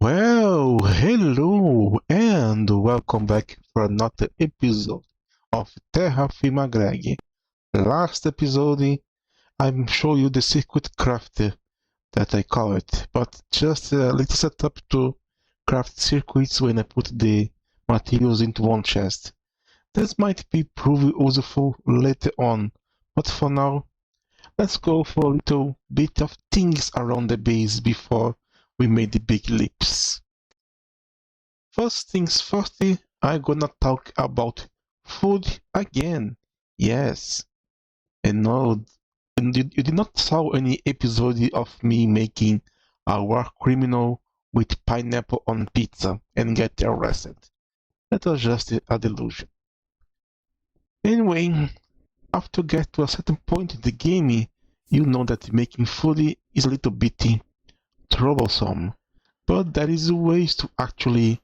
Well, hello and welcome back for another episode of Terrafirmagreg. Last episode, I'm showing you the circuit crafter that I call it, but just a little setup to craft circuits when I put the materials into one chest. This might be prove useful later on, but for now, let's go for a little bit of things around the base before we make the big leaps. First things first, I'm gonna talk about food again. Yes, and no, and you did not saw any episode of me making a war criminal with pineapple on pizza and get arrested. That was just a delusion. Anyway, after get to a certain point in the game, you know that making food is a little bit troublesome, but there is ways to actually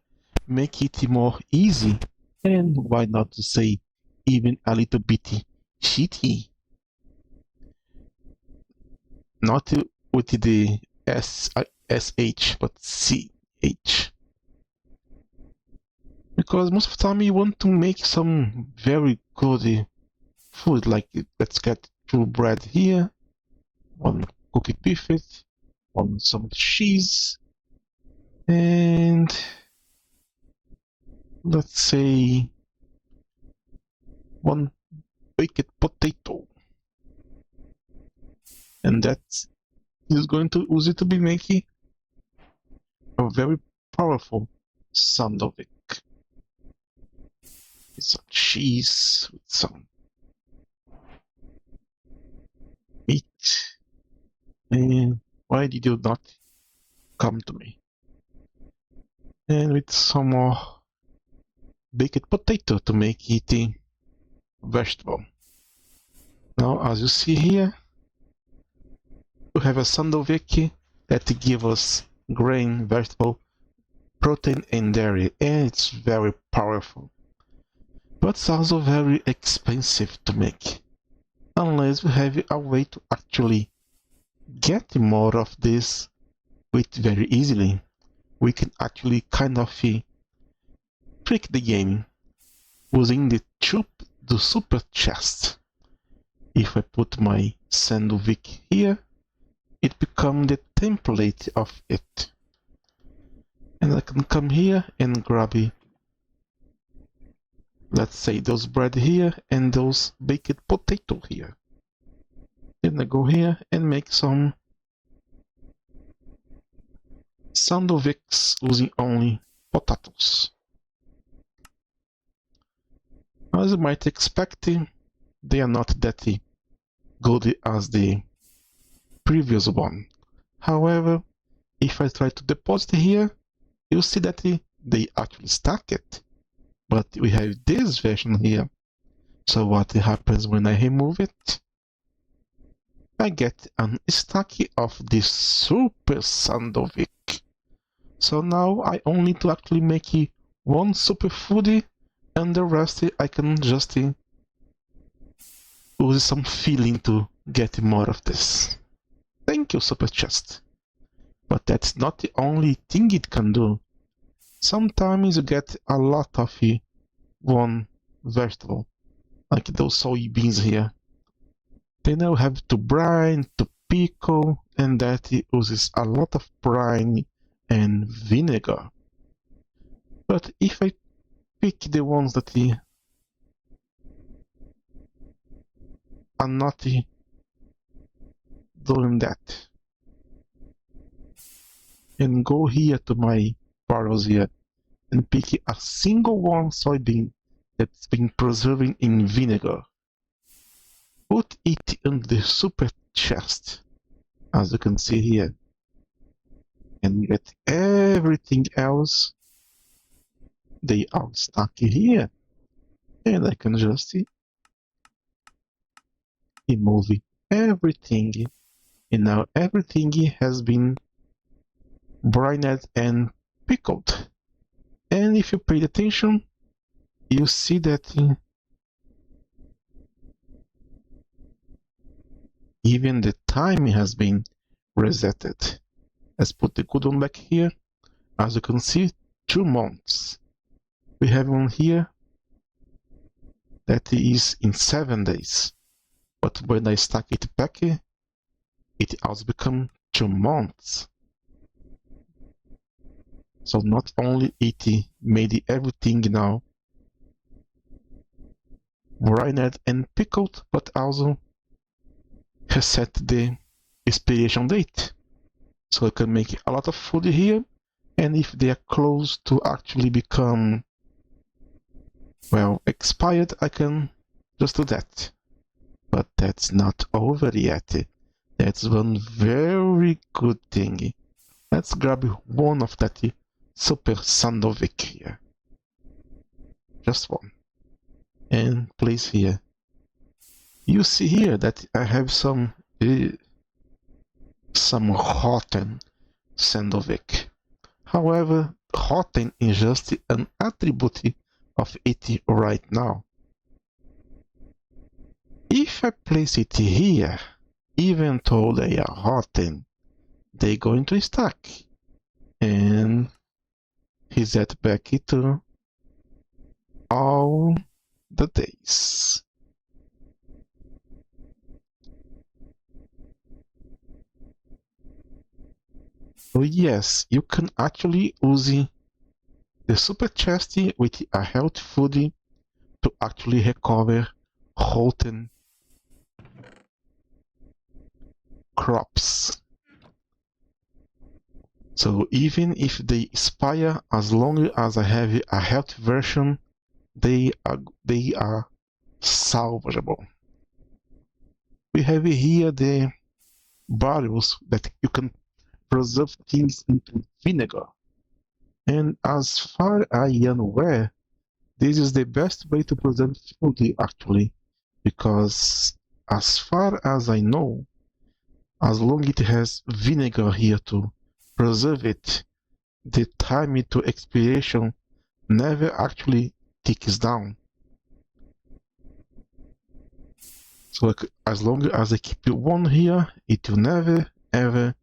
make it more easy, and why not to say even a little bit shitty. Not with the SH, but CH. Because most of the time you want to make some very good food, like let's get two bread here, one cookie perfect, on some cheese, and let's say one baked potato, and that is going to use it to be making a very powerful sandwich with some cheese, with some meat. And why did you not come to me? And with some more baked potato to make it a vegetable. Now, as you see here, we have a sandwich that gives us grain, vegetable, protein, and dairy, and it's very powerful. But it's also very expensive to make, unless we have a way to actually get more of this with very easily. We can actually kind of trick the game using the super chest. If I put my sandwich here, it becomes the template of it. And I can come here and grab it. Let's say those bread here and those baked potato here. Then I go here and make some sandwiches using only potatoes. As you might expect, they are not that good as the previous one. However, if I try to deposit here, you'll see that they actually stack it. But we have this version here. So what happens when I remove it? I get an stack of this super sandwich. So now I only need to actually make one super food, and the rest I can just use some feeling to get more of this. Thank you, super chest. But that's not the only thing it can do. Sometimes you get a lot of one vegetable, like those soybeans here. Then I'll have to brine, to pickle, and that uses a lot of brine and vinegar. But if I pick the ones that are not doing that, and go here to my barrels here and pick a single one soybean that's been preserving in vinegar, put it in the super chest, as you can see here, and get everything else. They are stuck here, and I can just remove everything, and now everything has been brined and pickled. And if you pay attention, you see that even the time has been resetted. Let's put the good one back here. as you can see, 2 months. We have one here that is in 7 days. But when I stack it back, it also becomes 2 months. So not only it made everything now marinade and pickled, but also has set the expiration date. So I can make a lot of food here, and if they are close to actually become, well, expired, I can just do that. But that's not over yet. That's one very good thing. Let's grab one of that super Sandovic here. Just one. And place here. You see here that I have some rotten Sandovic. However, rotten is just an attribute of it right now. If I place it here, even though they are rotten, they're going to stack. And reset back to all the days. So yes, you can actually use the super chest with a health food to actually recover rotten crops. So even if they expire, as long as I have a health version, they are salvageable. We have here the barrels that you can preserve things into vinegar. And as far as I am aware, this is the best way to preserve food actually, because as far as I know, as long as it has vinegar here to preserve it, the time to expiration never actually ticks down. So as long as I keep one here, it will never ever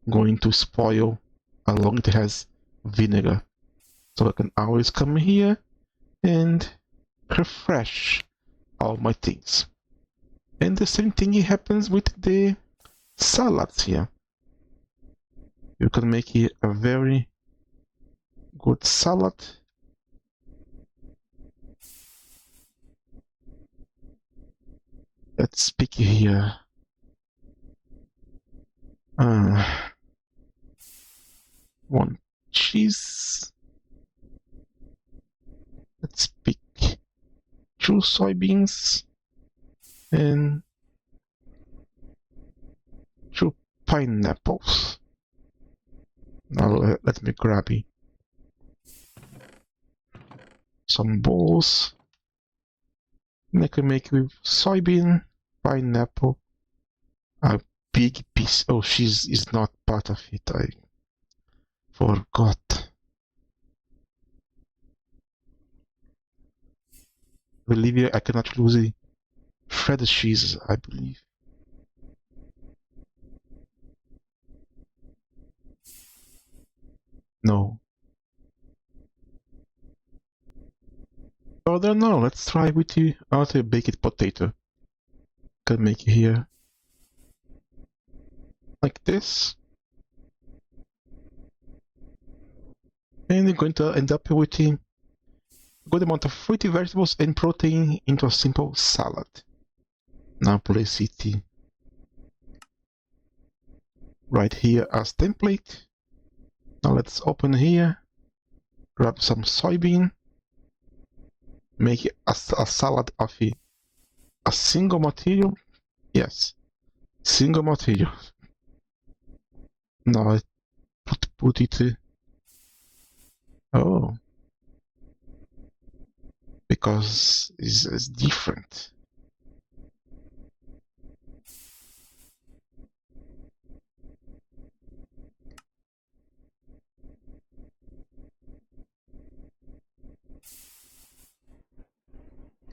going to spoil as long as it has vinegar. So I can always come here and refresh all my things. And the same thing happens with the salads here. You can make it a very good salad. Let's pick here. One cheese. Let's pick 2 soybeans and 2 pineapples. Now let me grab some balls. And I can make with soybean, pineapple, a big piece. Oh, cheese is not part of it. I forgot. I believe I can actually use shredded cheese, I believe. No. Further no, let's try with the other baked potato. Can make it here like this. And you're going to end up with a good amount of fruity vegetables and protein into a simple salad. Now place it right here as template. Now let's open here, grab some soybean, make a salad of a single material. Yes, single material. Now I put it. Oh, because it's different.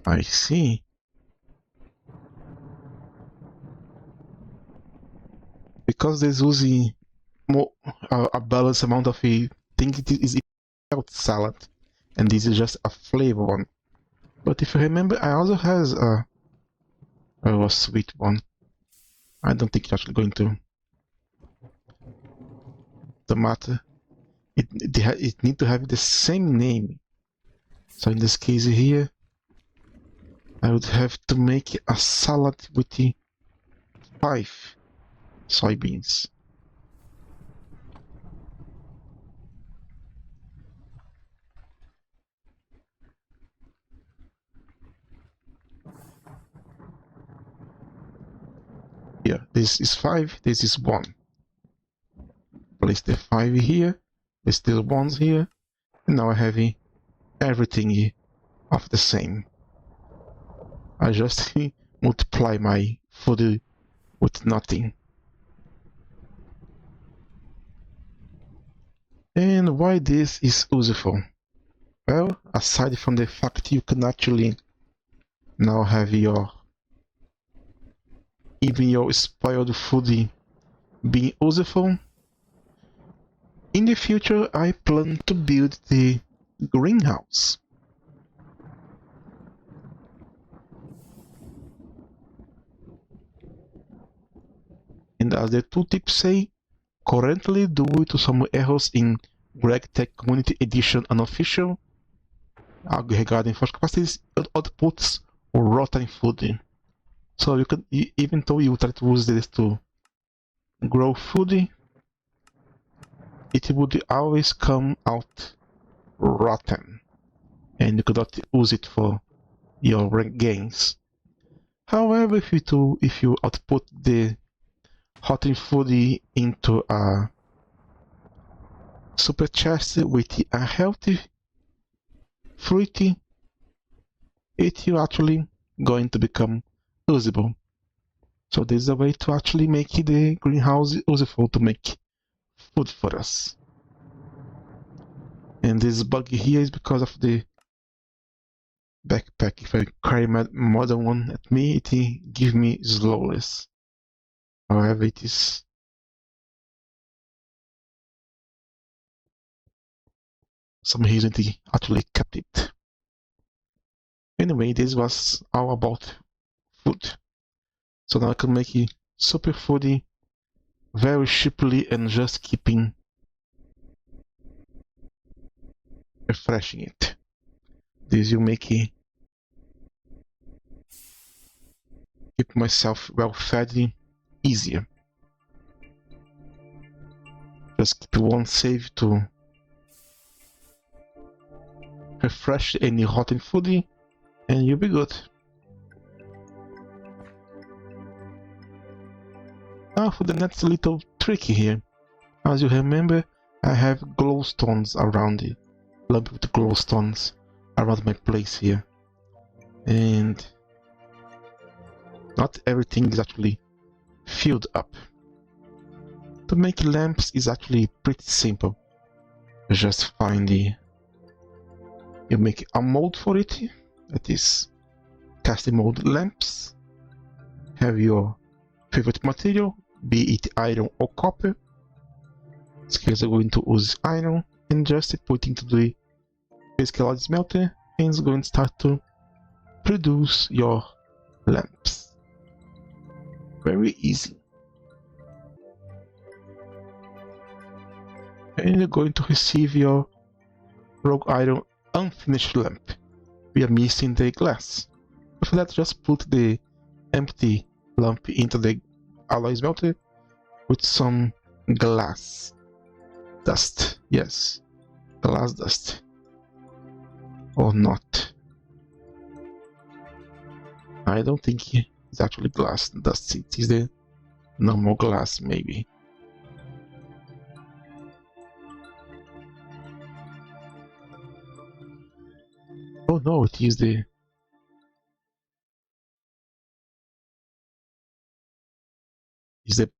I see. Because there's using more a balanced amount of think it is a health salad, and this is just a flavor one. But if you remember, I also has a sweet one. I don't think it's actually going to matter. It need to have the same name. So in this case here, I would have to make a salad with the 5 soybeans. Here, this is 5, this is 1. Place the 5 here, there's still 1s here, and now I have everything of the same. I just multiply my food with nothing. And why this is useful? Well, aside from the fact you can actually now have even your spoiled food being useful, in the future I plan to build the greenhouse. And as the tooltips say, currently due to some errors in Greg Tech Community Edition Unofficial regarding force capacities, it outputs rotten food. So you can, even though you try to use this to grow food, it would always come out rotten, and you could not use it for your rank gains. However, if you output the rotten food into a super chest with a healthy fruit, it is actually going to become usable. So this is a way to actually make the greenhouse useful to make food for us. And this bug here is because of the backpack. If I carry more than one at me, it gives me slowness. However, it is some reason it actually kept it. Anyway, this was all about food. So now I can make super food very cheaply and just keeping refreshing it. This will make keep myself well fed easier. Just keep one save to refresh any rotten food, and you'll be good. Now for the next little trick here. As you remember, I have glowstones around it. Lump with glowstones around my place here. And not everything is actually filled up. To make lamps is actually pretty simple. You just find you make a mold for it, that is custom mold lamps. Have your favorite material, be it iron or copper. In this case I'm going to use iron and just put into the physical smelter, and it's going to start to produce your lamps. Very easy. And you're going to receive your rogue iron unfinished lamp. We are missing the glass. For that, just put the empty lamp into the alloy smelter with some glass dust. Yes, glass dust. Or not. I don't think it's actually glass dust. It is the normal glass, maybe. Oh no, it is the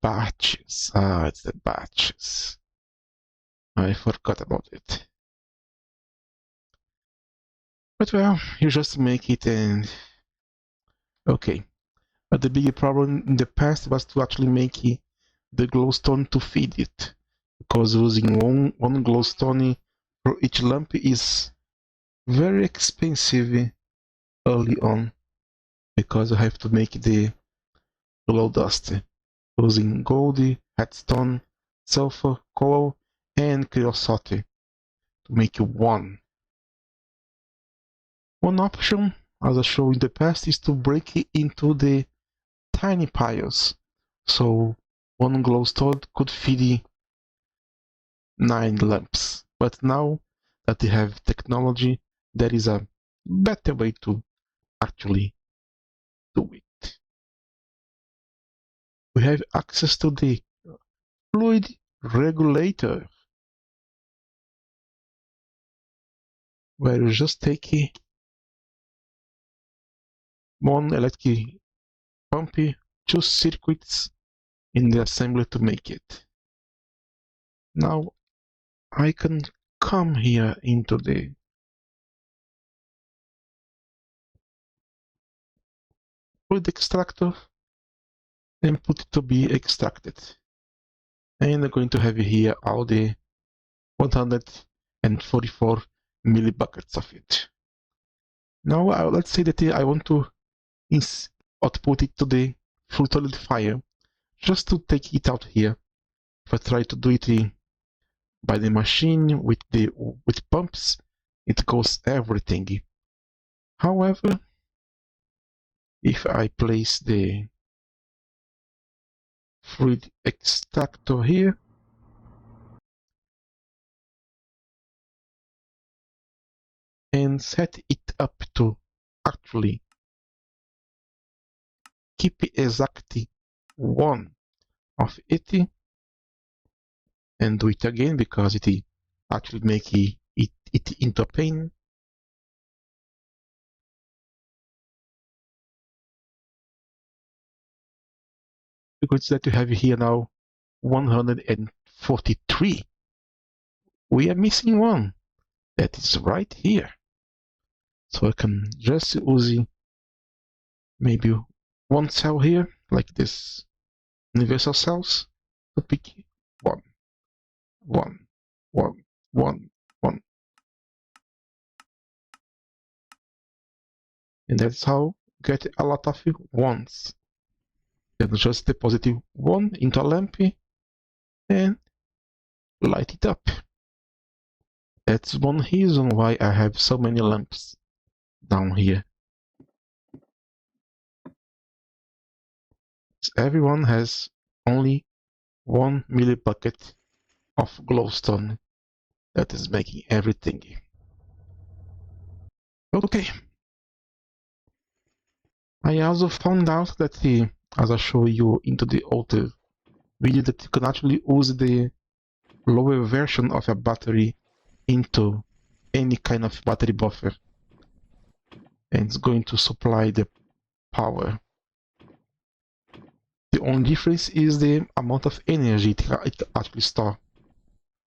batches. Ah, it's the batches. I forgot about it. But well, you just make it and... Okay. But the bigger problem in the past was to actually make the glowstone to feed it. because using one glowstone for each lamp is very expensive early on, because you have to make the glow dust using gold, headstone, sulfur, coal, and creosote to make one. One option, as I showed in the past, is to break it into the tiny piles. So one glowstone could feed 9 lamps. But now that we have technology, there is a better way to actually do it. We have access to the fluid regulator, where you just take one electric pump, two circuits in the assembly to make it. Now I can come here into the fluid extractor and put it to be extracted. And I'm going to have here all the 144 millibuckets of it. Now let's say that I want to output it to the full solidifier, just to take it out here. If I try to do it by the machine with pumps, it goes everything. However, if I place the fluid extractor here, and set it up to actually keep exactly one of it, and do it again because it actually make it into a pane. Because that you have here now 143. We are missing one. That is right here. So I can just use maybe one cell here, like this universal cells, to pick one, one, one, one, one. And that's how get a lot of ones. Then just deposit one into a lamp and light it up. That's one reason why I have so many lamps down here. Everyone has only 1 millibucket of glowstone that is making everything. Okay. I also found out that as I show you into the other video, that you can actually use the lower version of a battery into any kind of battery buffer, and it's going to supply the power. The only difference is the amount of energy it actually stores.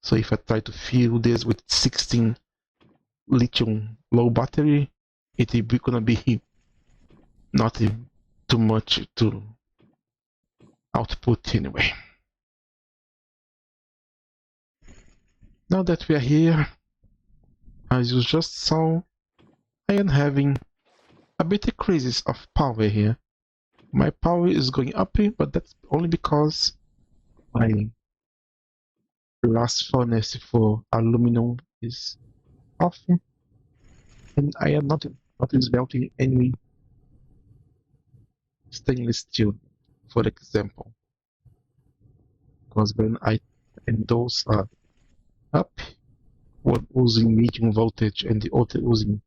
So if I try to fill this with 16 lithium low battery, it is gonna be not too much to output anyway. Now that we are here, as you just saw, I am having a bit of crisis of power here. My power is going up, but that's only because my blast furnace for aluminum is off, and I am not smelting any stainless steel, for example, because when and those are up, one using medium voltage and the other using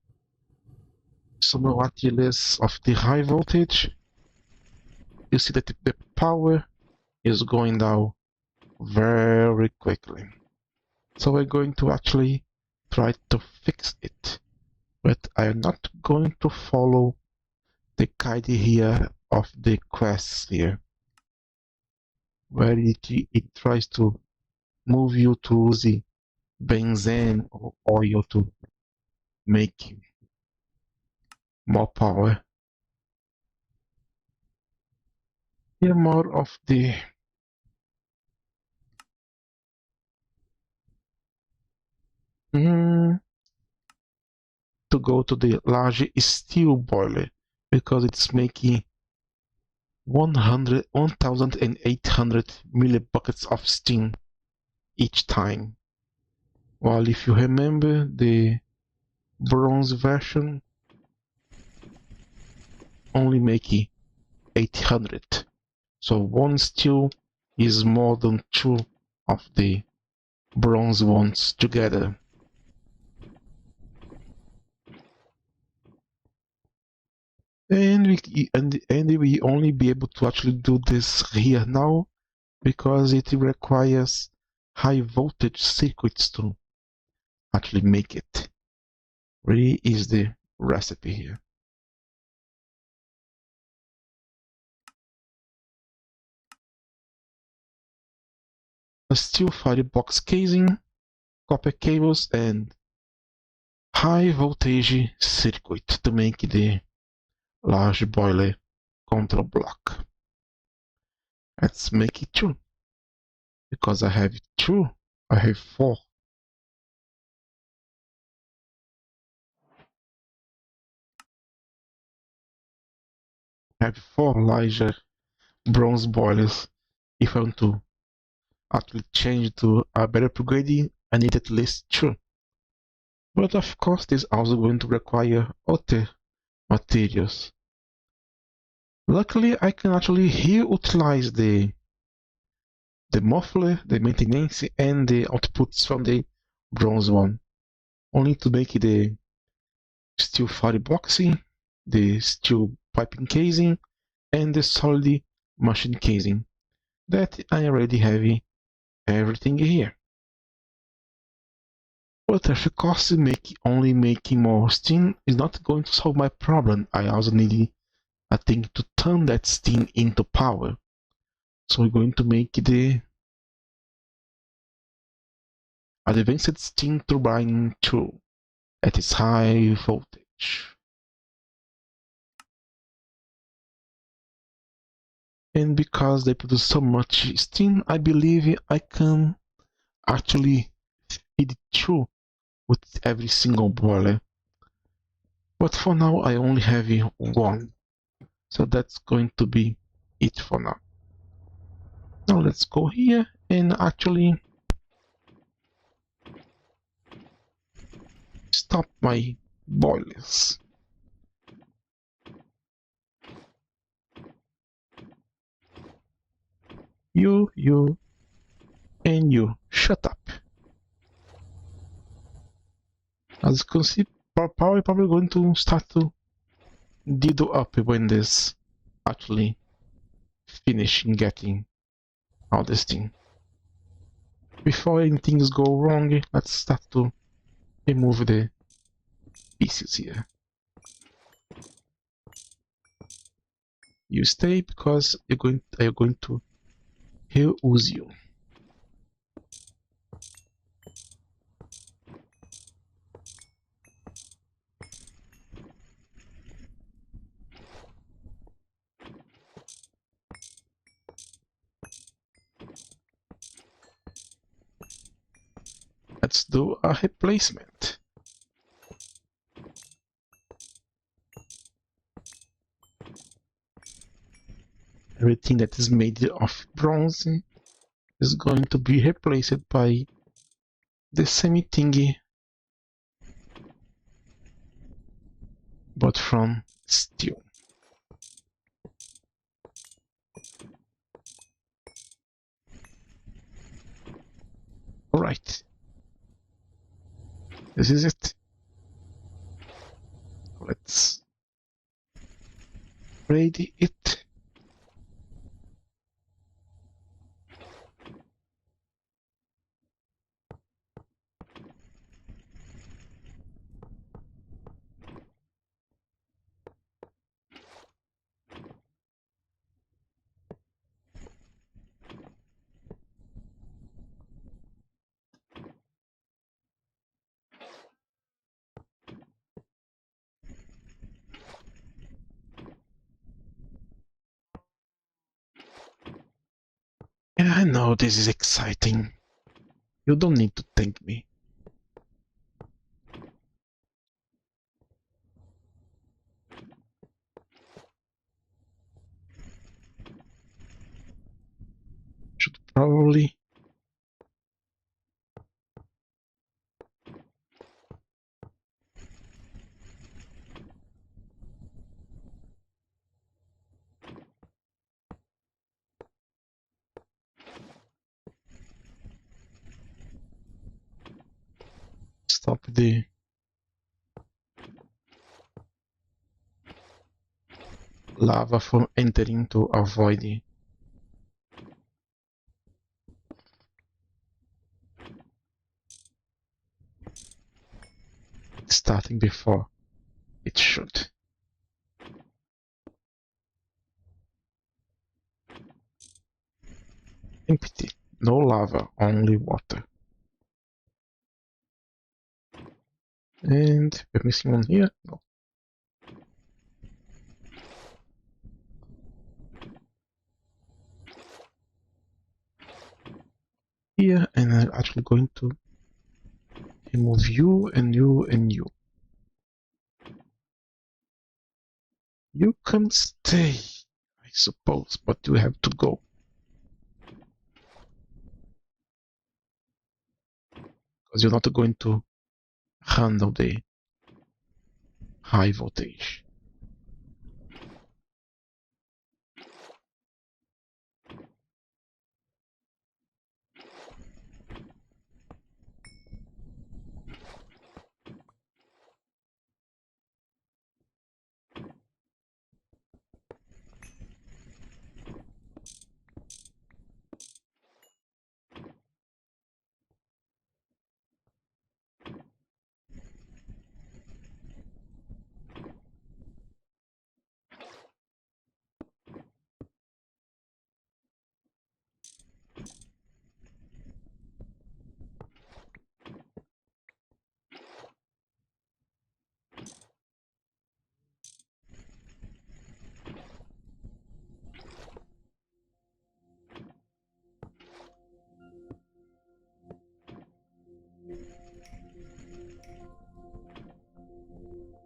somewhat less of the high voltage, you see that the power is going down very quickly. So we're going to actually try to fix it, but I am not going to follow the guide here of the quests here, where it tries to move you to the benzene or oil to make more power. Here more of the to go to the large steel boiler because it's making 1,800 millibuckets of steam each time. While if you remember, the bronze version only making 800. So one steel is more than two of the bronze ones together. And we only be able to actually do this here now because it requires high voltage circuits to actually make it. Really is the recipe here. A steel firebox casing, copper cables, and high voltage circuit to make the large boiler control block. Let's make it two. Because I have two, I have four. I have four larger bronze boilers. If I want to actually change to a better upgrading, I need at least two. But of course, this is also going to require other materials. Luckily, I can actually here utilize the muffler, the maintenance, and the outputs from the bronze one. Only to make the steel fireboxing, the steel piping casing, and the solid machine casing. That I already have everything here. But of course, only making more steam is not going to solve my problem. I also need a thing to turn that steam into power. So we're going to make the advanced steam turbine 2 at its high voltage. And because they produce so much steam, I believe I can actually feed it through with every single boiler. But for now, I only have one. So that's going to be it for now. Now let's go here and actually stop my boilers. You, and you, shut up. As you can see, power is probably going to start to diddle up when this actually finish in getting all this thing. Before anything go wrong, let's start to remove the pieces here. You stay because you're going to use you. Let's do a replacement. Everything that is made of bronze is going to be replaced by the same thingy, but from steel. Alright. This is it. Let's ready it. Yeah, I know this is exciting. You don't need to thank me. Probably. Stop the lava from entering to avoid the starting before it should. Empty. No lava, only water. And we're missing one here? No. Here, and I'm actually going to remove you and you and you. You can stay, I suppose, but you have to go. Because you're not going to handle the high voltage.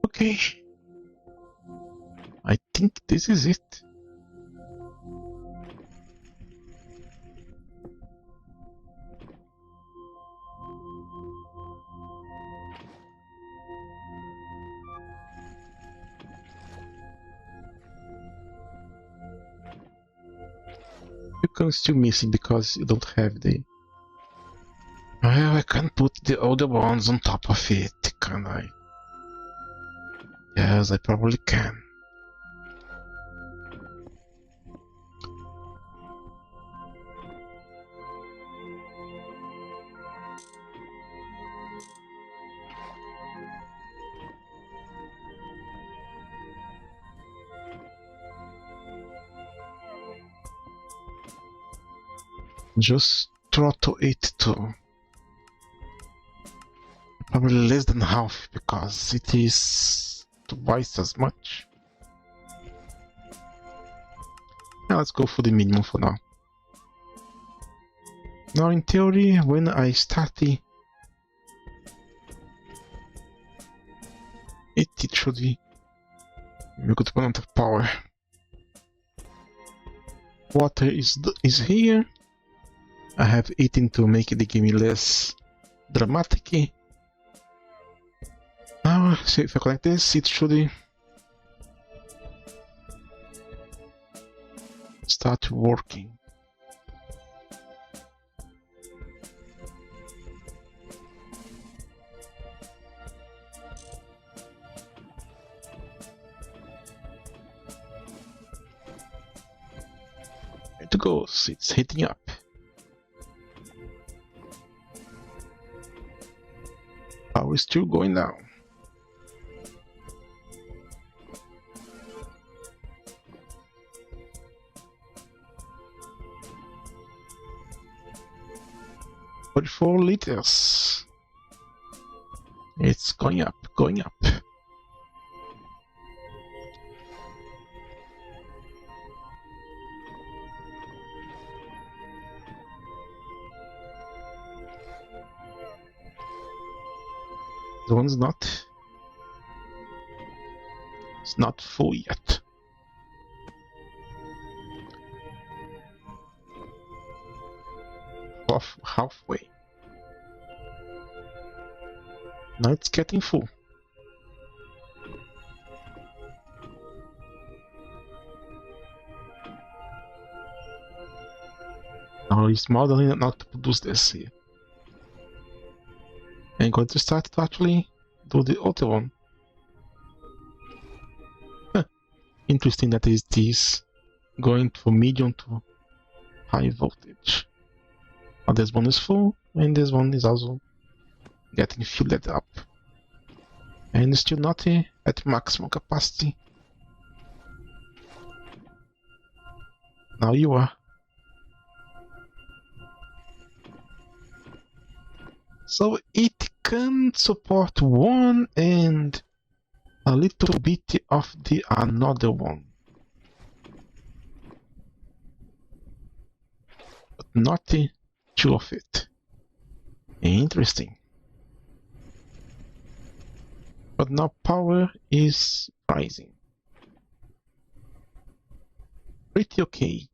Okay. I think this is it. You can still miss it because you don't have the... Well, I can put the other ones on top of it, can I? Yes, I probably can. Just throttle it to probably less than half because it is twice as much. Now let's go for the minimum for now. Now in theory, when I start it should be a good amount of power. Water is here. I have 18 to make the game less dramatic. Now, so if I connect this, it should start working. It goes, it's heating up. Power is still going down. But 4 liters. It's going up, going up. The one's not. It's not full yet. halfway. Now it's getting full. Now it's more than enough to produce this here. I'm going to start to actually do the other one. Interesting that is this going from medium to high voltage. Now this one is full, and this one is also getting filled up. And still not at maximum capacity. Now you are. So it can support one and a little bit of the another one. But not two of it. Interesting. But now power is rising. Pretty okay.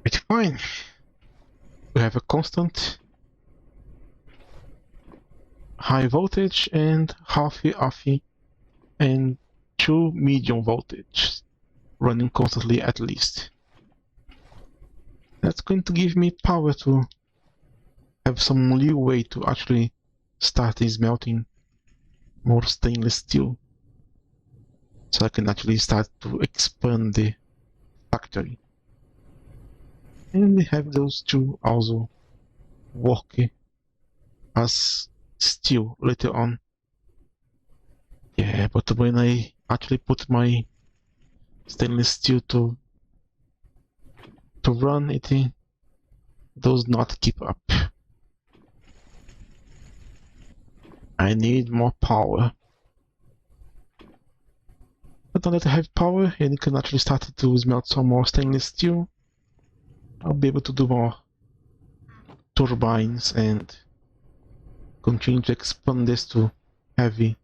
It's fine. We have a constant high voltage and half and 2 medium voltage running constantly at least. That's going to give me power to have some leeway to actually start smelting more stainless steel. So I can actually start to expand the factory. And we have those two also work as steel later on. Yeah, but when I actually put my stainless steel to run, it does not keep up. I need more power. But now that I have power and can actually start to smelt some more stainless steel, I'll be able to do more turbines and continue to expand this to heavy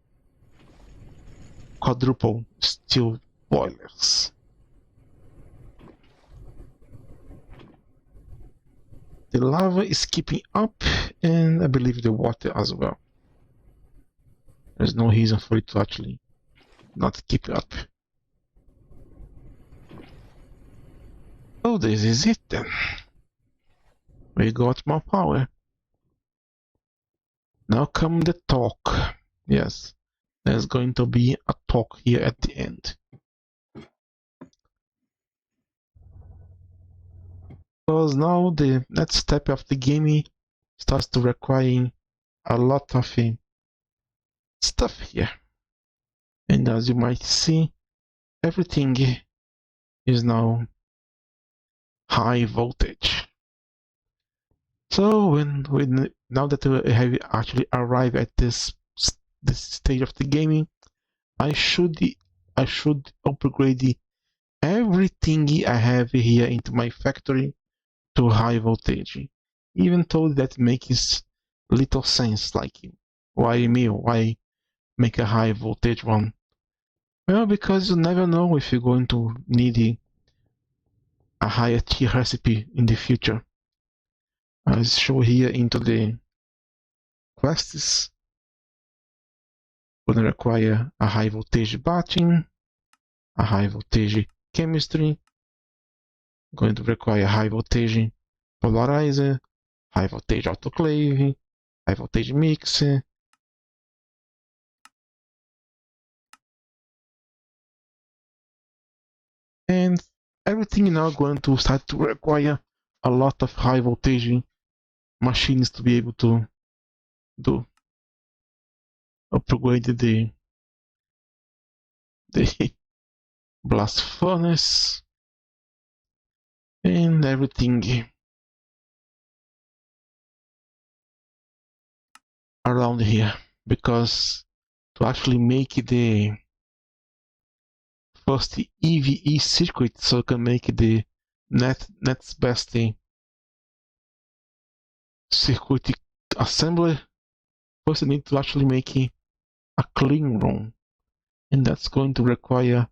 quadruple steel boilers. The lava is keeping up, and I believe the water as well. There's no reason for it to actually not keep up. Oh, this is it then. We got more power. Now come the talk. Yes, there's going to be a talk here at the end. Because now the next step of the game starts to require a lot of stuff here. And as you might see, everything is now high voltage. So now that I have actually arrived at this stage of the gaming, I should upgrade everything I have here into my factory to high voltage. Even though that makes little sense, like why me? Why make a high voltage one? Well, because you never know if you're going to need a higher tier recipe in the future. As shown here into the quests, gonna require a high voltage batching, a high voltage chemistry, going to require high voltage polarizer, high voltage autoclave, high voltage mixer, and everything now going to start to require a lot of high voltage machines to be able to do upgrade the blast furnace and everything. around here, because to actually make the first EVE circuit, so you can make the next best circuit assembly, first you need to actually make a clean room, and that's going to require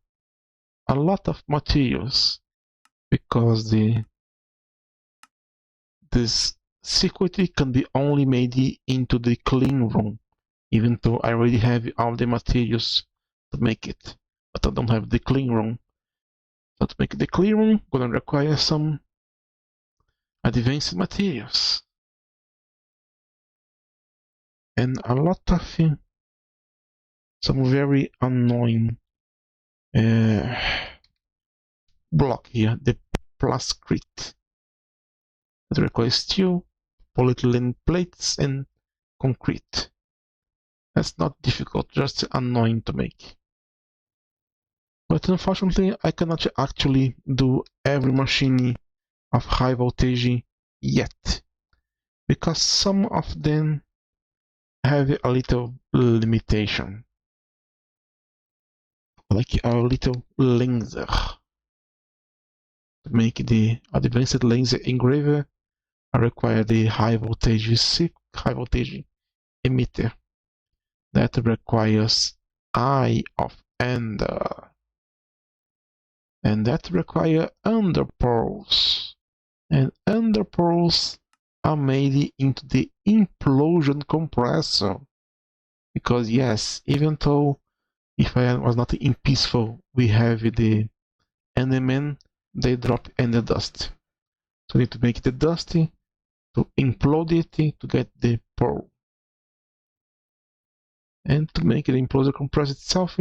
a lot of materials, because this circuit can be only made into the clean room, even though I already have all the materials to make it, but I don't have the clean room. So to make the clean room, I'm gonna require some advanced materials and a lot of some very annoying block here, the plascrete, that requires steel, polyethylene plates, and concrete. That's not difficult, just annoying to make. But unfortunately, I cannot actually do every machine of high voltage yet, because some of them have a little limitation, like a little laser. To make the advanced laser engraver, I require the high voltage emitter that requires eye of ender, and that require underpearls, and underpearls are made into the implosion compressor, because yes, even though if I was not in peaceful, we have the endermen, they drop ender dust, so I need to make the dust to implode it to get the pearl. And to make the imploder compress itself,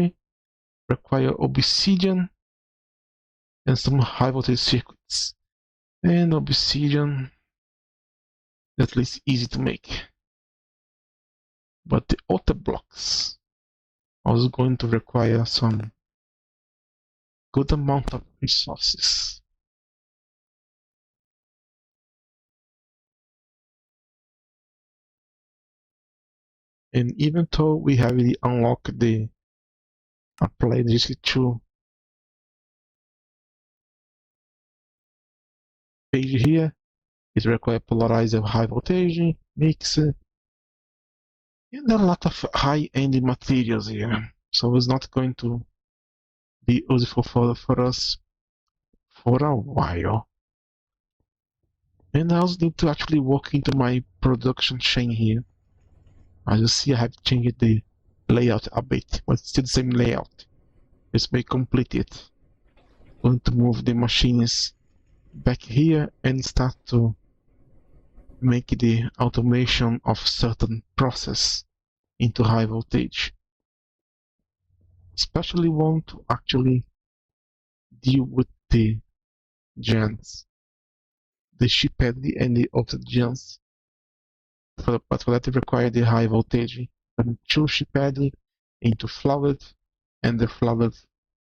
require obsidian and some high voltage circuits. And obsidian, at least easy to make. But the other blocks are going to require some good amount of resources. And even though we have already unlocked the applied GC2 page here, it requires polarizer high voltage, mixer, and a lot of high-end materials here. So it's not going to be useful for us for a while. And I also need to actually walk into my production chain here. As you see, I have changed the layout a bit, but it's still the same layout. Just may complete it. I'm going to move the machines back here and start to make the automation of certain process into high voltage. Especially want to actually deal with the gens, the shiphead and the other gens. But for that, it requires the high voltage from two shiphead into fluid, and the fluid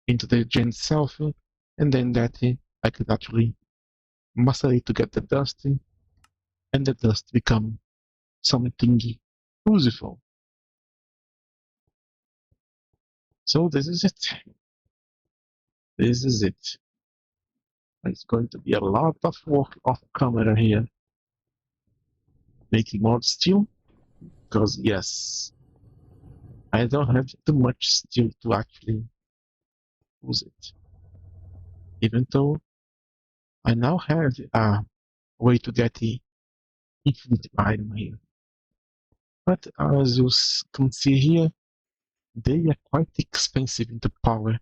into the gen itself, and then that I could actually master it to get the dust, and the dust become something useful. So this is it. This is it. It's going to be a lot of work off camera here, making more steel, because yes, I don't have too much steel to actually use it. Even though I now have a way to get the infinite iron here. But as you can see here, they are quite expensive into power.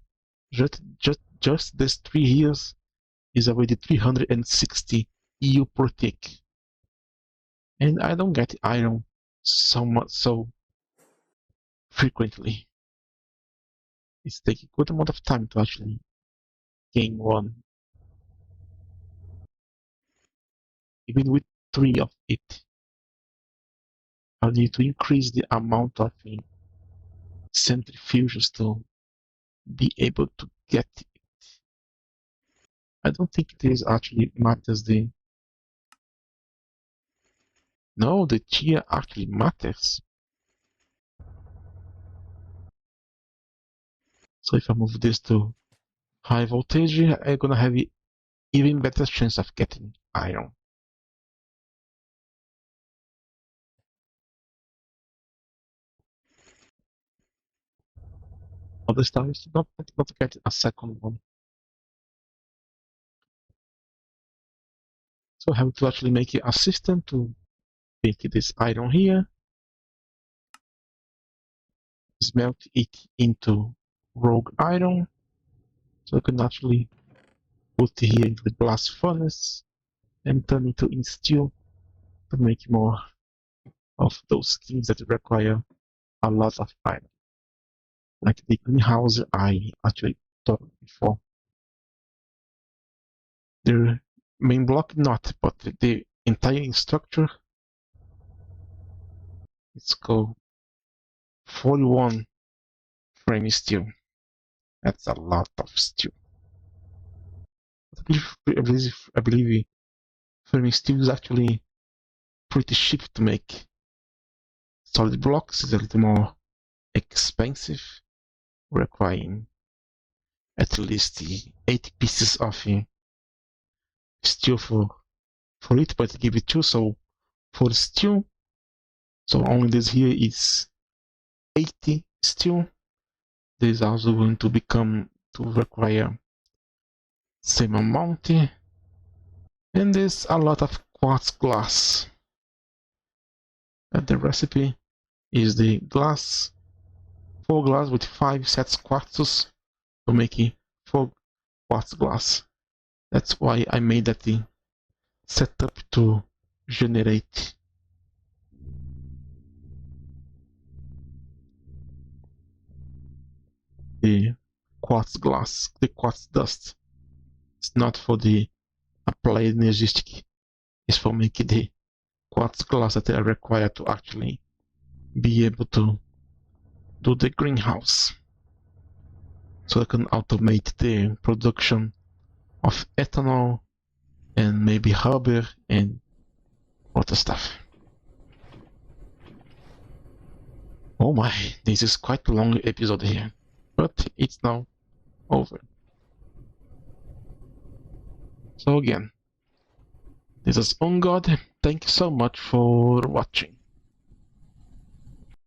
Just this 3 years is already 360 EU per tick. And I don't get iron so frequently. It's taking a good amount of time to actually gain one. Even with 3 of it, I need to increase the amount of centrifuges to be able to get it. I don't think this actually matters the... No, the tier actually matters. So if I move this to high voltage, I'm gonna have even better chance of getting iron. Other stuff is not get a second one. So I have to actually make a system to make this iron here, smelt it into rogue iron, so I can actually put here into the blast furnace and turn it into steel to make more of those things that require a lot of iron. Like the greenhouse I actually talked before. The main block not, but the entire structure, it's called 41 frame steel. That's a lot of steel. I believe frame steel is actually pretty cheap to make. Solid blocks is a little more expensive, requiring at least 80 pieces of steel for it, but I give it 2, so for steel, so only this here is 80 steel. This is also going to require same amount, and there's a lot of quartz glass. And the recipe is the glass, 4 glass with 5 sets quartzes to make 4 quartz glass. That's why I made that thing setup to generate the quartz glass, the quartz dust. It's not for the applied energistic, it's for making the quartz glass that are required to actually be able to do the greenhouse. So I can automate the production of ethanol and maybe rubber and other stuff. Oh my, this is quite a long episode here, but it's now over. So again, this is On God. Thank you so much for watching.